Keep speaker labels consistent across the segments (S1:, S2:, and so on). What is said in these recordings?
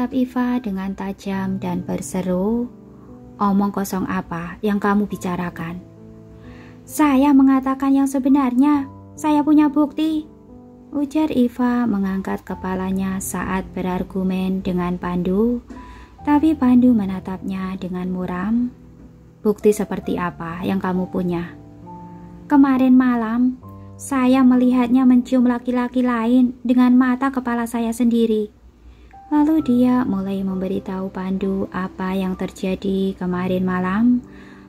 S1: menatap Iva dengan tajam dan berseru, "Omong kosong apa yang kamu bicarakan?" "Saya mengatakan yang sebenarnya, saya punya bukti," ujar Iva mengangkat kepalanya saat berargumen dengan Pandu. Tapi Pandu menatapnya dengan muram. "Bukti seperti apa yang kamu punya?" "Kemarin malam, saya melihatnya mencium laki-laki lain dengan mata kepala saya sendiri." Lalu dia mulai memberitahu Pandu apa yang terjadi kemarin malam,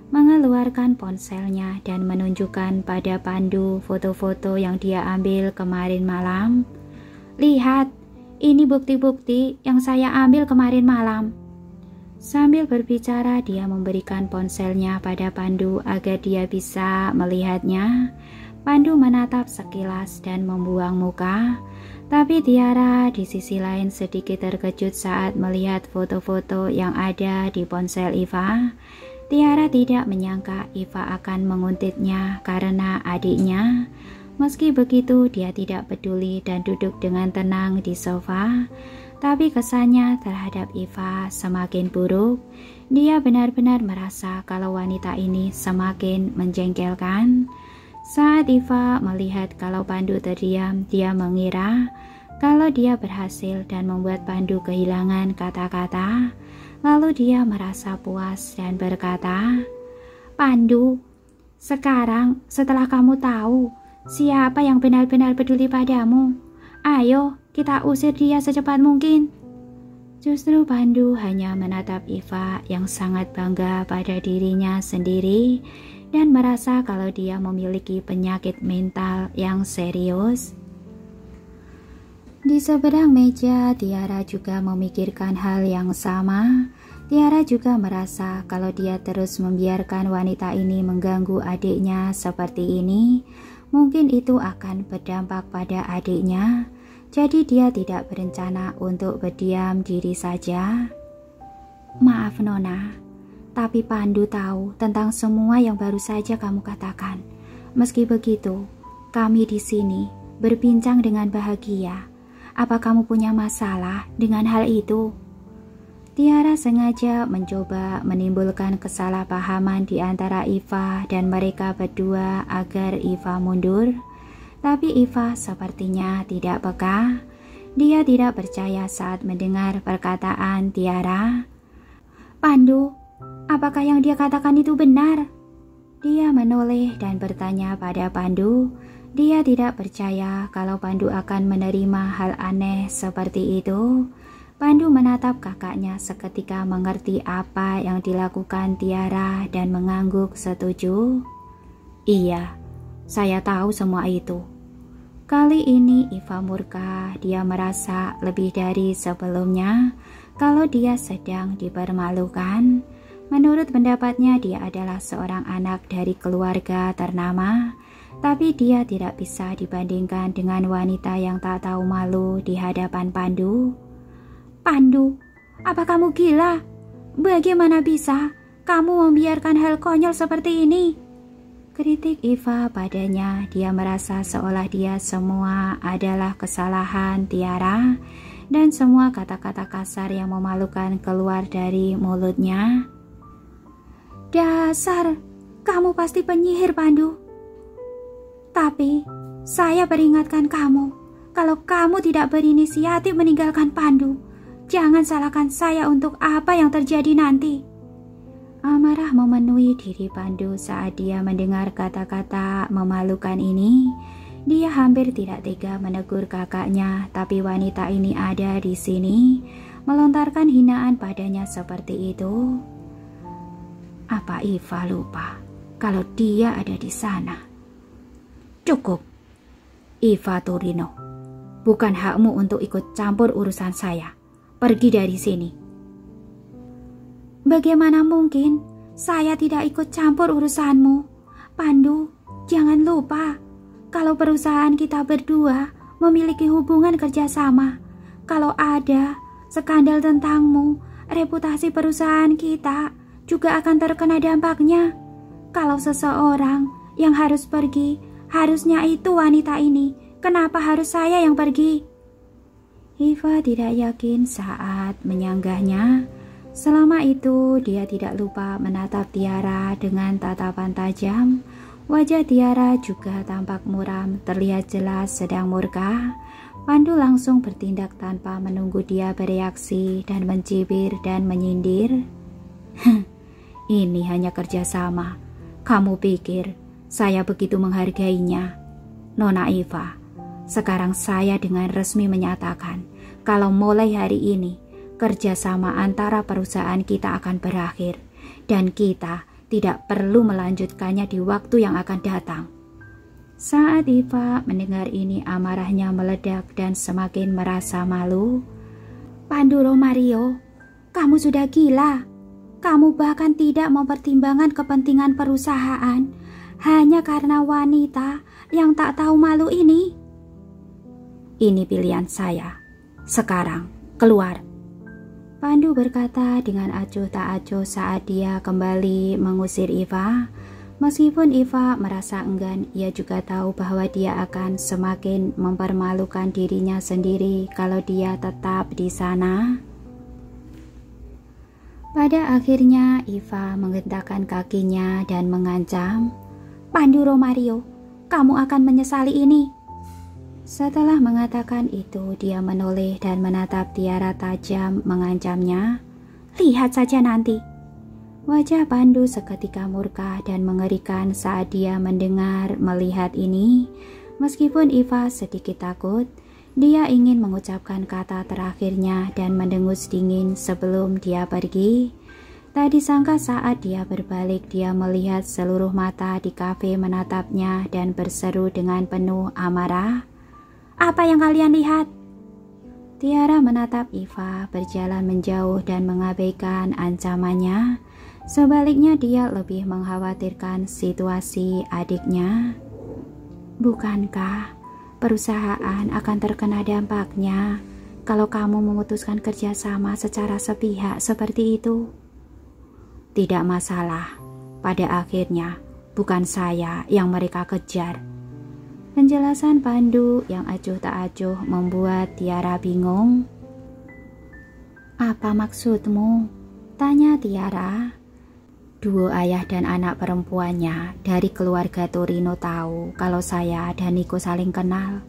S1: mengeluarkan ponselnya dan menunjukkan pada Pandu foto-foto yang dia ambil kemarin malam. "Lihat, ini bukti-bukti yang saya ambil kemarin malam." Sambil berbicara, dia memberikan ponselnya pada Pandu agar dia bisa melihatnya. Pandu menatap sekilas dan membuang muka. Tapi Tiara di sisi lain sedikit terkejut saat melihat foto-foto yang ada di ponsel Iva. Tiara tidak menyangka Iva akan menguntitnya karena adiknya. Meski begitu, dia tidak peduli dan duduk dengan tenang di sofa. Tapi kesannya terhadap Iva semakin buruk. Dia benar-benar merasa kalau wanita ini semakin menjengkelkan. Saat Iva melihat kalau Pandu terdiam, dia mengira kalau dia berhasil dan membuat Pandu kehilangan kata-kata. Lalu dia merasa puas dan berkata, "Pandu, sekarang setelah kamu tahu siapa yang benar-benar peduli padamu, ayo kita usir dia secepat mungkin." Justru Pandu hanya menatap Iva yang sangat bangga pada dirinya sendiri dan merasa kalau dia memiliki penyakit mental yang serius. Di seberang meja, Tiara juga memikirkan hal yang sama. Tiara juga merasa kalau dia terus membiarkan wanita ini mengganggu adiknya seperti ini, mungkin itu akan berdampak pada adiknya. Jadi dia tidak berencana untuk berdiam diri saja. "Maaf Nona, tapi Pandu tahu tentang semua yang baru saja kamu katakan. Meski begitu, kami di sini berbincang dengan bahagia. Apa kamu punya masalah dengan hal itu?" Tiara sengaja mencoba menimbulkan kesalahpahaman di antara Iva dan mereka berdua agar Iva mundur. Tapi Iva sepertinya tidak peka. Dia tidak percaya saat mendengar perkataan Tiara. "Pandu, apakah yang dia katakan itu benar?" Dia menoleh dan bertanya pada Pandu. Dia tidak percaya kalau Pandu akan menerima hal aneh seperti itu. Pandu menatap kakaknya seketika mengerti apa yang dilakukan Tiara dan mengangguk setuju. "Iya, saya tahu semua itu." Kali ini Iva murka. Dia merasa lebih dari sebelumnya kalau dia sedang dipermalukan. Menurut pendapatnya, dia adalah seorang anak dari keluarga ternama. Tapi dia tidak bisa dibandingkan dengan wanita yang tak tahu malu di hadapan Pandu. "Pandu, apa kamu gila? Bagaimana bisa kamu membiarkan hal konyol seperti ini?" Kritik Iva padanya. Dia merasa seolah dia semua adalah kesalahan Tiara dan semua kata-kata kasar yang memalukan keluar dari mulutnya. "Dasar, kamu pasti penyihir Pandu. Tapi saya peringatkan kamu, kalau kamu tidak berinisiatif meninggalkan Pandu, jangan salahkan saya untuk apa yang terjadi nanti." Amarah memenuhi diri Pandu saat dia mendengar kata-kata memalukan ini. Dia hampir tidak tega menegur kakaknya, tapi wanita ini ada di sini, melontarkan hinaan padanya seperti itu. Apa Iva lupa kalau dia ada di sana? "Cukup, Iva Turino. Bukan hakmu untuk ikut campur urusan saya. Pergi dari sini." "Bagaimana mungkin saya tidak ikut campur urusanmu? Pandu, jangan lupa kalau perusahaan kita berdua memiliki hubungan kerjasama. Kalau ada skandal tentangmu, reputasi perusahaan kita juga akan terkena dampaknya. Kalau seseorang yang harus pergi, harusnya itu wanita ini. Kenapa harus saya yang pergi?" Iva tidak yakin saat menyanggahnya. Selama itu dia tidak lupa menatap Tiara dengan tatapan tajam. Wajah Tiara juga tampak muram, terlihat jelas sedang murka. Pandu langsung bertindak tanpa menunggu dia bereaksi dan mencibir dan menyindir. Ini hanya kerjasama. Kamu pikir saya begitu menghargainya? Nona Iva, sekarang saya dengan resmi menyatakan kalau mulai hari ini kerjasama antara perusahaan kita akan berakhir dan kita tidak perlu melanjutkannya di waktu yang akan datang. Saat Iva mendengar ini, amarahnya meledak dan semakin merasa malu. Pandu Romario, kamu sudah gila. Kamu bahkan tidak mempertimbangkan kepentingan perusahaan hanya karena wanita yang tak tahu malu ini. Ini pilihan saya. Sekarang, keluar. Pandu berkata dengan acuh tak acuh saat dia kembali mengusir Iva. Meskipun Iva merasa enggan, ia juga tahu bahwa dia akan semakin mempermalukan dirinya sendiri kalau dia tetap di sana. Pada akhirnya Iva menghentakkan kakinya dan mengancam, Pandu Romario, kamu akan menyesali ini. Setelah mengatakan itu, dia menoleh dan menatap Tiara tajam mengancamnya. Lihat saja nanti. Wajah Pandu seketika murka dan mengerikan saat dia melihat ini. Meskipun Iva sedikit takut, dia ingin mengucapkan kata terakhirnya dan mendengus dingin sebelum dia pergi. Tak disangka saat dia berbalik, dia melihat seluruh mata di kafe menatapnya dan berseru dengan penuh amarah. Apa yang kalian lihat? Tiara menatap Iva berjalan menjauh dan mengabaikan ancamannya. Sebaliknya dia lebih mengkhawatirkan situasi adiknya. Bukankah perusahaan akan terkena dampaknya kalau kamu memutuskan kerjasama secara sepihak seperti itu? Tidak masalah, pada akhirnya bukan saya yang mereka kejar. Penjelasan Pandu yang acuh tak acuh membuat Tiara bingung. Apa maksudmu? Tanya Tiara. Duo ayah dan anak perempuannya dari keluarga Torino tahu kalau saya dan Niko saling kenal.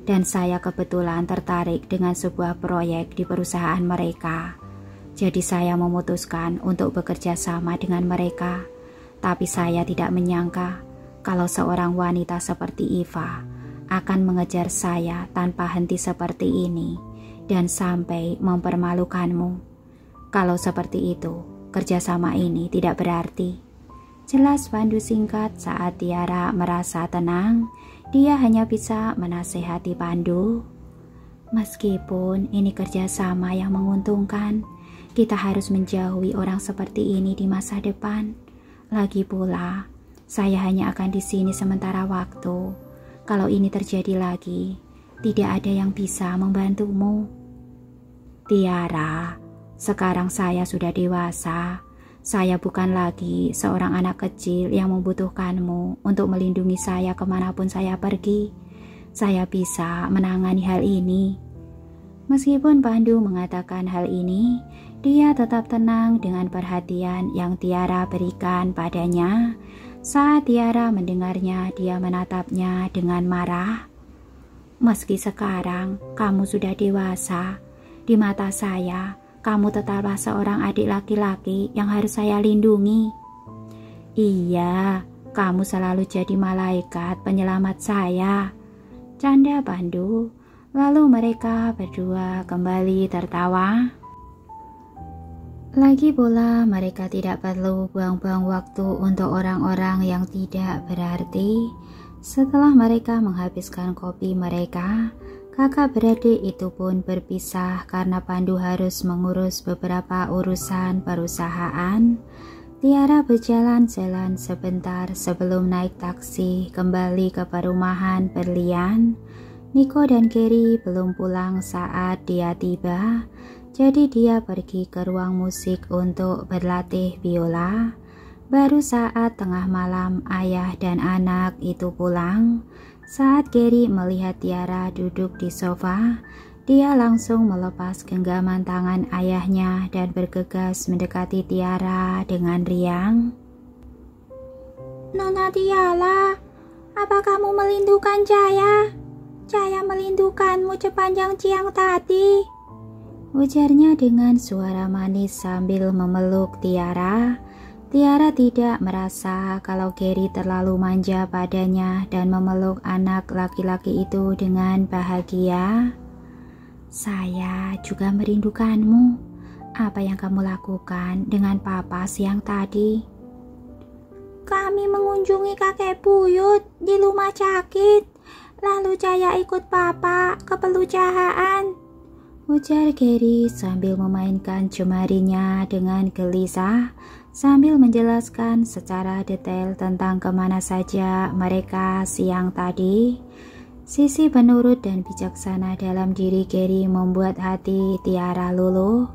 S1: Dan saya kebetulan tertarik dengan sebuah proyek di perusahaan mereka. Jadi saya memutuskan untuk bekerja sama dengan mereka. Tapi saya tidak menyangka kalau seorang wanita seperti Iva akan mengejar saya tanpa henti seperti ini dan sampai mempermalukanmu. Kalau seperti itu, kerjasama ini tidak berarti. Jelas Pandu singkat saat Tiara merasa tenang. Dia hanya bisa menasehati Pandu. Meskipun ini kerjasama yang menguntungkan, kita harus menjauhi orang seperti ini di masa depan. Lagi pula, saya hanya akan di sini sementara waktu. Kalau ini terjadi lagi, tidak ada yang bisa membantumu. Tiara, sekarang saya sudah dewasa. Saya bukan lagi seorang anak kecil yang membutuhkanmu untuk melindungi saya kemanapun saya pergi. Saya bisa menangani hal ini. Meskipun Pandu mengatakan hal ini, dia tetap tenang dengan perhatian yang Tiara berikan padanya. Saat Tiara mendengarnya, dia menatapnya dengan marah. Meski sekarang kamu sudah dewasa, di mata saya, kamu tetaplah seorang adik laki-laki yang harus saya lindungi. Iya, kamu selalu jadi malaikat penyelamat saya. Canda Pandu. Lalu mereka berdua kembali tertawa. Lagi pula mereka tidak perlu buang-buang waktu untuk orang-orang yang tidak berarti. Setelah mereka menghabiskan kopi mereka, kakak beradik itu pun berpisah karena Pandu harus mengurus beberapa urusan perusahaan. Tiara berjalan-jalan sebentar sebelum naik taksi kembali ke perumahan berlian. Niko dan Kerry belum pulang saat dia tiba, jadi dia pergi ke ruang musik untuk berlatih biola. Baru saat tengah malam ayah dan anak itu pulang. Saat Kerry melihat Tiara duduk di sofa, Dia langsung melepas genggaman tangan ayahnya dan bergegas mendekati Tiara dengan riang. "Nona Tiara, apa kamu merindukan Jaya? Jaya merindukanmu sepanjang siang tadi," ujarnya dengan suara manis sambil memeluk Tiara. Tiara tidak merasa kalau Gary terlalu manja padanya dan memeluk anak laki-laki itu dengan bahagia. "Saya juga merindukanmu. Apa yang kamu lakukan dengan papa siang tadi?" "Kami mengunjungi kakek buyut di rumah sakit. Lalu Jaya ikut papa ke perusahaan," ujar Gary sambil memainkan jemarinya dengan gelisah, sambil menjelaskan secara detail tentang kemana saja mereka siang tadi. Sisi penurut dan bijaksana dalam diri Gary membuat hati Tiara luluh.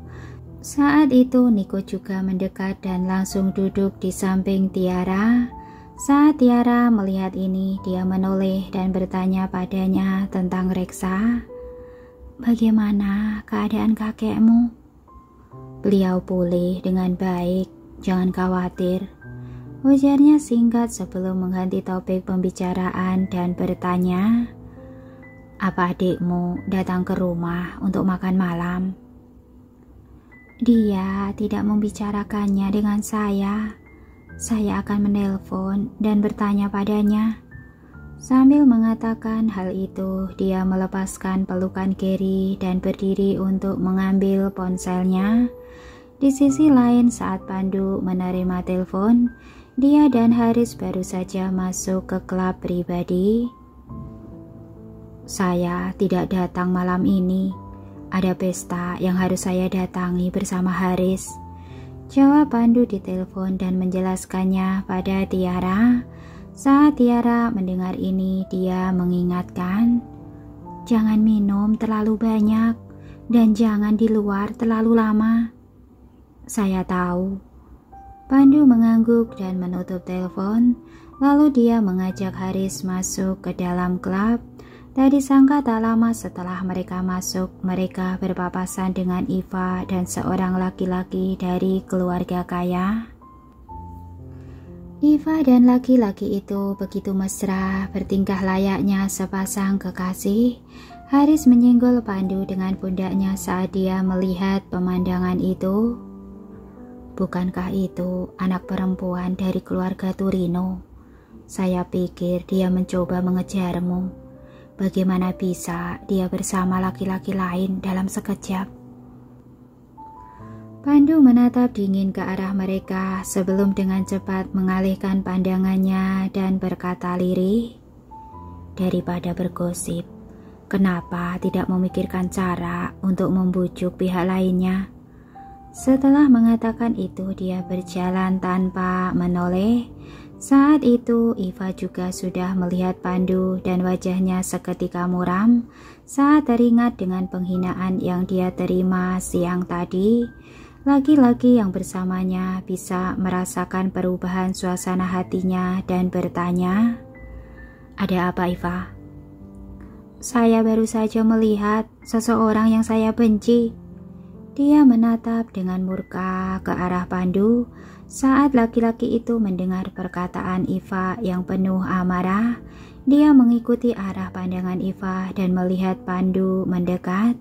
S1: Saat itu Nico juga mendekat dan langsung duduk di samping Tiara. Saat Tiara melihat ini, dia menoleh dan bertanya padanya tentang Reksa. "Bagaimana keadaan kakekmu?" "Beliau pulih dengan baik, jangan khawatir," ujarnya singkat sebelum mengganti topik pembicaraan dan bertanya, "Apa adikmu datang ke rumah untuk makan malam?" "Dia tidak membicarakannya dengan saya. Saya akan menelpon dan bertanya padanya." Sambil mengatakan hal itu, dia melepaskan pelukan Gary dan berdiri untuk mengambil ponselnya. Di sisi lain, saat Pandu menerima telepon, dia dan Haris baru saja masuk ke klub pribadi. "Saya tidak datang malam ini. Ada pesta yang harus saya datangi bersama Haris," jawab Pandu di telepon dan menjelaskannya pada Tiara. Saat Tiara mendengar ini, dia mengingatkan, "Jangan minum terlalu banyak dan jangan di luar terlalu lama." "Saya tahu." Pandu mengangguk dan menutup telepon. Lalu dia mengajak Haris masuk ke dalam klub. Tak disangka tak lama setelah mereka masuk, mereka berpapasan dengan Iva dan seorang laki-laki dari keluarga kaya. Iva dan laki-laki itu begitu mesra, bertingkah layaknya sepasang kekasih. Haris menyenggol Pandu dengan pundaknya saat dia melihat pemandangan itu. "Bukankah itu anak perempuan dari keluarga Turino? Saya pikir dia mencoba mengejarmu. Bagaimana bisa dia bersama laki-laki lain dalam sekejap?" Pandu menatap dingin ke arah mereka sebelum dengan cepat mengalihkan pandangannya dan berkata lirih, "Daripada bergosip, kenapa tidak memikirkan cara untuk membujuk pihak lainnya?" Setelah mengatakan itu, dia berjalan tanpa menoleh. Saat itu, Iva juga sudah melihat Pandu dan wajahnya seketika muram saat teringat dengan penghinaan yang dia terima siang tadi. Laki-laki yang bersamanya bisa merasakan perubahan suasana hatinya dan bertanya, "Ada apa, Iva?" "Saya baru saja melihat seseorang yang saya benci." Dia menatap dengan murka ke arah Pandu. Saat laki-laki itu mendengar perkataan Iva yang penuh amarah, dia mengikuti arah pandangan Iva dan melihat Pandu mendekat.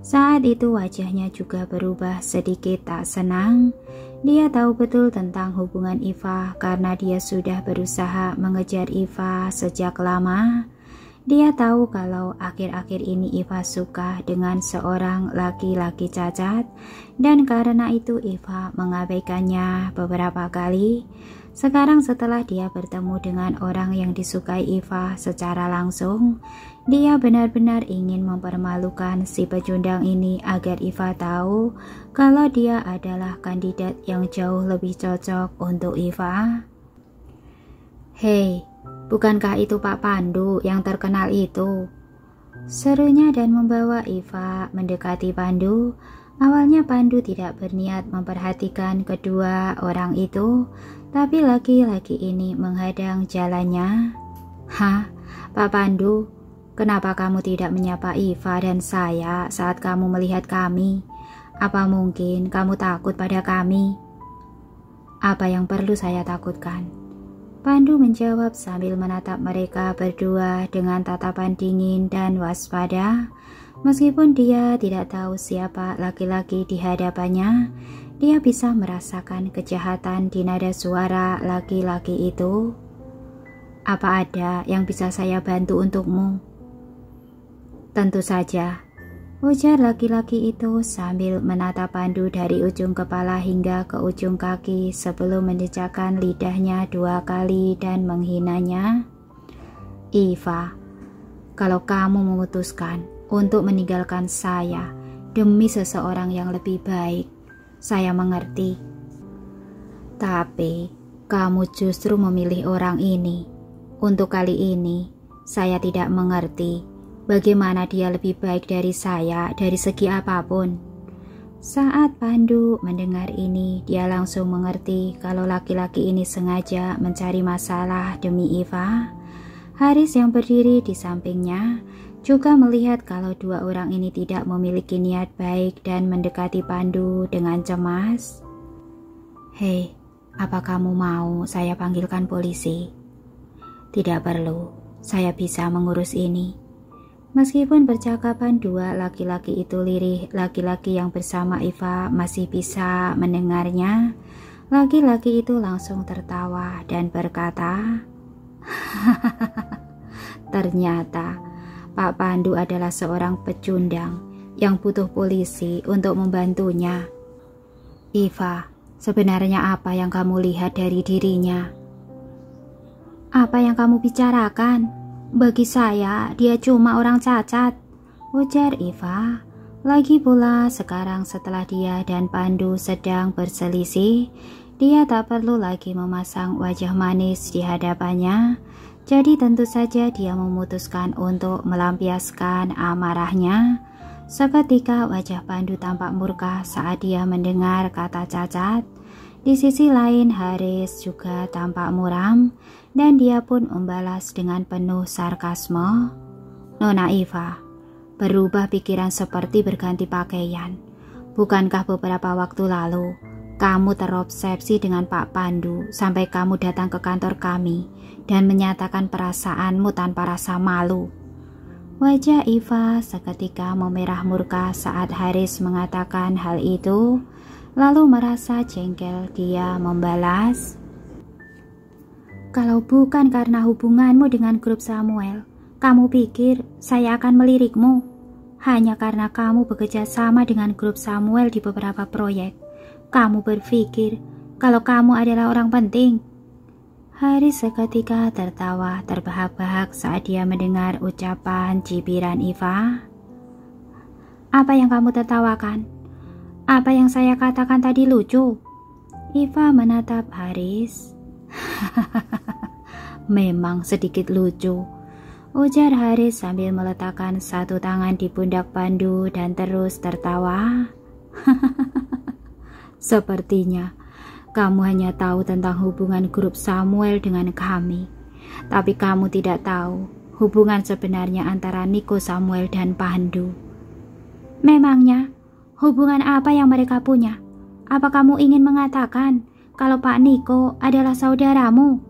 S1: Saat itu wajahnya juga berubah sedikit tak senang. Dia tahu betul tentang hubungan Iva karena dia sudah berusaha mengejar Iva sejak lama. Dia tahu kalau akhir-akhir ini Iva suka dengan seorang laki-laki cacat, dan karena itu Iva mengabaikannya beberapa kali. Sekarang setelah dia bertemu dengan orang yang disukai Iva secara langsung, dia benar-benar ingin mempermalukan si pecundang ini agar Iva tahu kalau dia adalah kandidat yang jauh lebih cocok untuk Iva. "Hei, bukankah itu Pak Pandu yang terkenal itu?" serunya dan membawa Iva mendekati Pandu. Awalnya Pandu tidak berniat memperhatikan kedua orang itu, tapi laki-laki ini menghadang jalannya. "Hah, Pak Pandu, Kenapa kamu tidak menyapa Iva dan saya saat kamu melihat kami? Apa mungkin kamu takut pada kami? Apa yang perlu saya takutkan? Pandu menjawab sambil menatap mereka berdua dengan tatapan dingin dan waspada. Meskipun dia tidak tahu siapa laki-laki di hadapannya, dia bisa merasakan kejahatan di nada suara laki-laki itu. Apa ada yang bisa saya bantu untukmu? Tentu saja, ujar laki-laki itu sambil menatap Pandu dari ujung kepala hingga ke ujung kaki sebelum menjejakkan lidahnya 2 kali dan menghinanya. Iva, kalau kamu memutuskan untuk meninggalkan saya demi seseorang yang lebih baik, saya mengerti. Tapi kamu justru memilih orang ini. Untuk kali ini, saya tidak mengerti bagaimana dia lebih baik dari saya dari segi apapun. Saat Pandu mendengar ini, dia langsung mengerti kalau laki-laki ini sengaja mencari masalah demi Iva. Haris yang berdiri di sampingnya juga melihat kalau 2 orang ini tidak memiliki niat baik dan mendekati Pandu dengan cemas. Hei, apa kamu mau saya panggilkan polisi? Tidak perlu, saya bisa mengurus ini. Meskipun percakapan 2 laki-laki itu lirih, laki-laki yang bersama Iva masih bisa mendengarnya. Laki-laki itu langsung tertawa dan berkata, ternyata Pak Pandu adalah seorang pecundang yang butuh polisi untuk membantunya. Iva, sebenarnya apa yang kamu lihat dari dirinya? Apa yang kamu bicarakan? Bagi saya, dia cuma orang cacat, ujar Iva. Lagi pula sekarang setelah dia dan Pandu sedang berselisih, dia tak perlu lagi memasang wajah manis di hadapannya. Jadi tentu saja dia memutuskan untuk melampiaskan amarahnya. Seketika wajah Pandu tampak murka saat dia mendengar kata cacat. Di sisi lain Haris juga tampak muram dan dia pun membalas dengan penuh sarkasme. Nona Iva, berubah pikiran seperti berganti pakaian. Bukankah beberapa waktu lalu kamu terobsesi dengan Pak Pandu sampai kamu datang ke kantor kami dan menyatakan perasaanmu tanpa rasa malu? Wajah Iva seketika memerah murka saat Haris mengatakan hal itu. Lalu merasa jengkel, dia membalas, kalau bukan karena hubunganmu dengan grup Samuel, kamu pikir saya akan melirikmu? Hanya karena kamu bekerja sama dengan grup Samuel di beberapa proyek, kamu berpikir kalau kamu adalah orang penting? Haris seketika tertawa terbahak-bahak saat dia mendengar ucapan cibiran Iva. Apa yang kamu tertawakan? Apa yang saya katakan tadi lucu? Iva menatap Haris. Memang sedikit lucu, ujar Haris sambil meletakkan satu tangan di pundak Pandu dan terus tertawa. Sepertinya kamu hanya tahu tentang hubungan grup Samuel dengan kami, tapi kamu tidak tahu hubungan sebenarnya antara Niko Samuel dan Pandu. Memangnya hubungan apa yang mereka punya? Apa kamu ingin mengatakan kalau Pak Niko adalah saudaramu?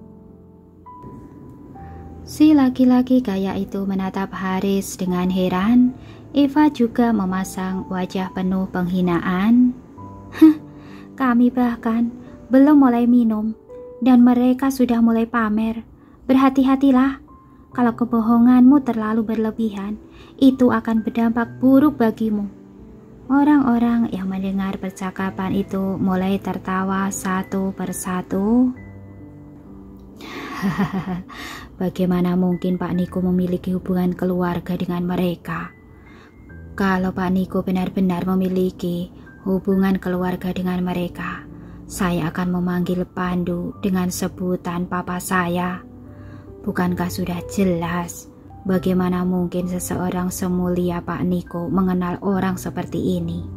S1: Si laki-laki kaya itu menatap Haris dengan heran. Iva juga memasang wajah penuh penghinaan. Kami bahkan belum mulai minum dan mereka sudah mulai pamer. Berhati-hatilah, kalau kebohonganmu terlalu berlebihan, itu akan berdampak buruk bagimu. Orang-orang yang mendengar percakapan itu mulai tertawa satu persatu. Bagaimana mungkin Pak Niko memiliki hubungan keluarga dengan mereka? Kalau Pak Niko benar-benar memiliki hubungan keluarga dengan mereka, saya akan memanggil Pandu dengan sebutan papa saya. Bukankah sudah jelas? Bagaimana mungkin seseorang semulia Pak Niko mengenal orang seperti ini?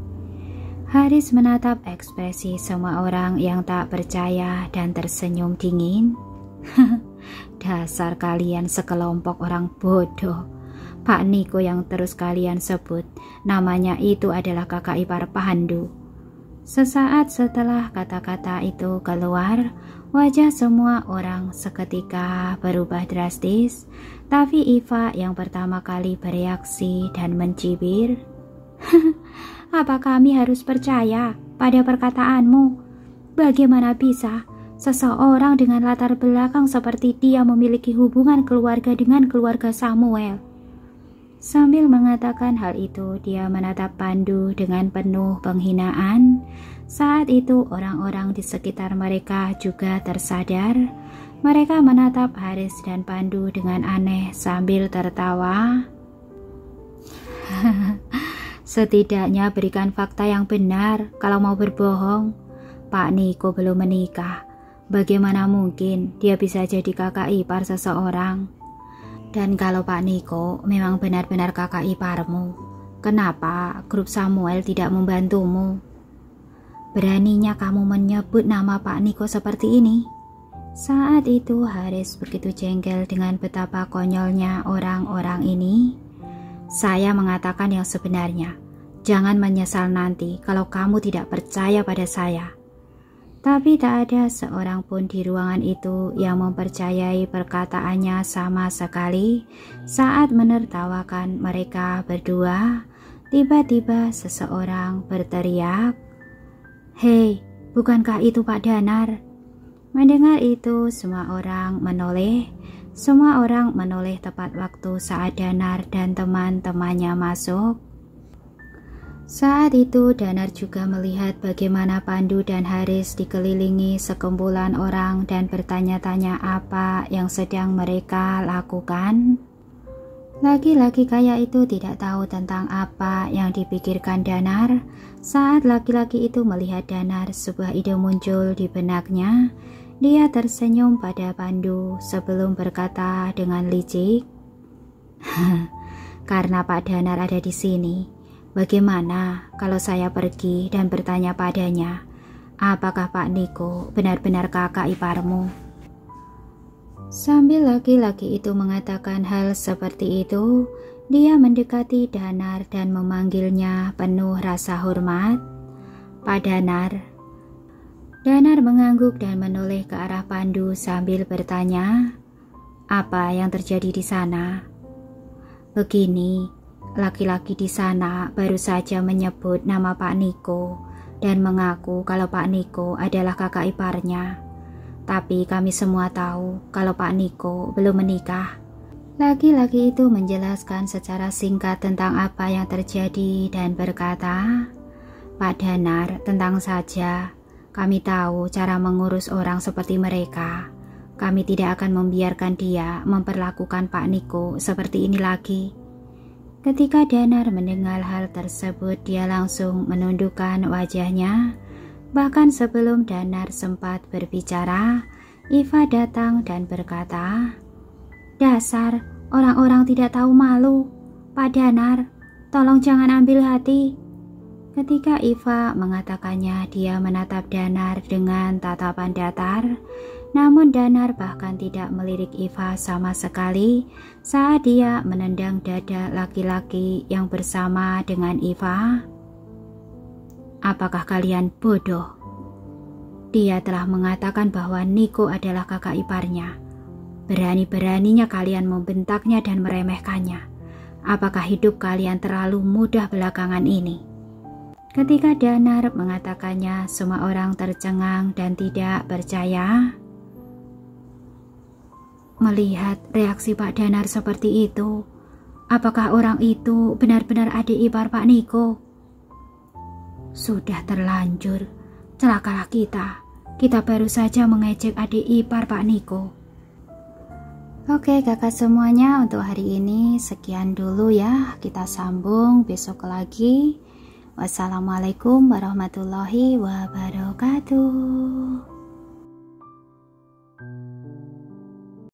S1: Haris menatap ekspresi semua orang yang tak percaya dan tersenyum dingin. Dasar kalian sekelompok orang bodoh. Pak Niko yang terus kalian sebut, namanya itu adalah kakak ipar Pandu. Sesaat setelah kata-kata itu keluar, wajah semua orang seketika berubah drastis, tapi Iva yang pertama kali bereaksi dan mencibir. Apa kami harus percaya pada perkataanmu? Bagaimana bisa seseorang dengan latar belakang seperti dia memiliki hubungan keluarga dengan keluarga Samuel? Sambil mengatakan hal itu, dia menatap Pandu dengan penuh penghinaan. Saat itu orang-orang di sekitar mereka juga tersadar. Mereka menatap Haris dan Pandu dengan aneh sambil tertawa. Setidaknya berikan fakta yang benar kalau mau berbohong. Pak Niko belum menikah. Bagaimana mungkin dia bisa jadi kakak ipar seseorang? Dan kalau Pak Niko memang benar-benar kakak iparmu, kenapa grup Samuel tidak membantumu? Beraninya kamu menyebut nama Pak Niko seperti ini? Saat itu Haris begitu jengkel dengan betapa konyolnya orang-orang ini. Saya mengatakan yang sebenarnya. Jangan menyesal nanti kalau kamu tidak percaya pada saya. Tapi tak ada seorang pun di ruangan itu yang mempercayai perkataannya sama sekali. Saat menertawakan mereka berdua, tiba-tiba seseorang berteriak, "Hei, bukankah itu Pak Danar?" Mendengar itu, semua orang menoleh. Semua orang menoleh tepat waktu saat Danar dan teman-temannya masuk. Saat itu Danar juga melihat bagaimana Pandu dan Haris dikelilingi sekumpulan orang dan bertanya-tanya apa yang sedang mereka lakukan. Laki-laki kaya itu tidak tahu tentang apa yang dipikirkan Danar. Saat laki-laki itu melihat Danar, sebuah ide muncul di benaknya. Dia tersenyum pada Pandu sebelum berkata dengan licik, "Karena Pak Danar ada di sini, bagaimana kalau saya pergi dan bertanya padanya, apakah Pak Niko benar-benar kakak iparmu?" Sambil laki-laki itu mengatakan hal seperti itu, dia mendekati Danar dan memanggilnya penuh rasa hormat. "Pak Danar." Danar mengangguk dan menoleh ke arah Pandu sambil bertanya, "Apa yang terjadi di sana?" "Begini, laki-laki di sana baru saja menyebut nama Pak Niko dan mengaku kalau Pak Niko adalah kakak iparnya. Tapi kami semua tahu kalau Pak Niko belum menikah." Laki-laki itu menjelaskan secara singkat tentang apa yang terjadi dan berkata, "Pak Danar, tenang saja. Kami tahu cara mengurus orang seperti mereka. Kami tidak akan membiarkan dia memperlakukan Pak Niko seperti ini lagi." Ketika Danar mendengar hal tersebut, dia langsung menundukkan wajahnya. Bahkan sebelum Danar sempat berbicara, Iva datang dan berkata, "Dasar orang-orang tidak tahu malu. Pak Danar, tolong jangan ambil hati." Ketika Iva mengatakannya, dia menatap Danar dengan tatapan datar. Namun Danar bahkan tidak melirik Iva sama sekali saat dia menendang dada laki-laki yang bersama dengan Iva. "Apakah kalian bodoh? Dia telah mengatakan bahwa Niko adalah kakak iparnya. Berani-beraninya kalian membentaknya dan meremehkannya. Apakah hidup kalian terlalu mudah belakangan ini?" Ketika Danar mengatakannya, semua orang tercengang dan tidak percaya. Melihat reaksi Pak Danar seperti itu, apakah orang itu benar-benar adik ipar Pak Niko? Sudah terlanjur, celakalah kita. Kita baru saja mengejek adik ipar Pak Niko. Oke kakak semuanya, untuk hari ini sekian dulu ya. Kita sambung besok lagi. Wassalamualaikum warahmatullahi wabarakatuh.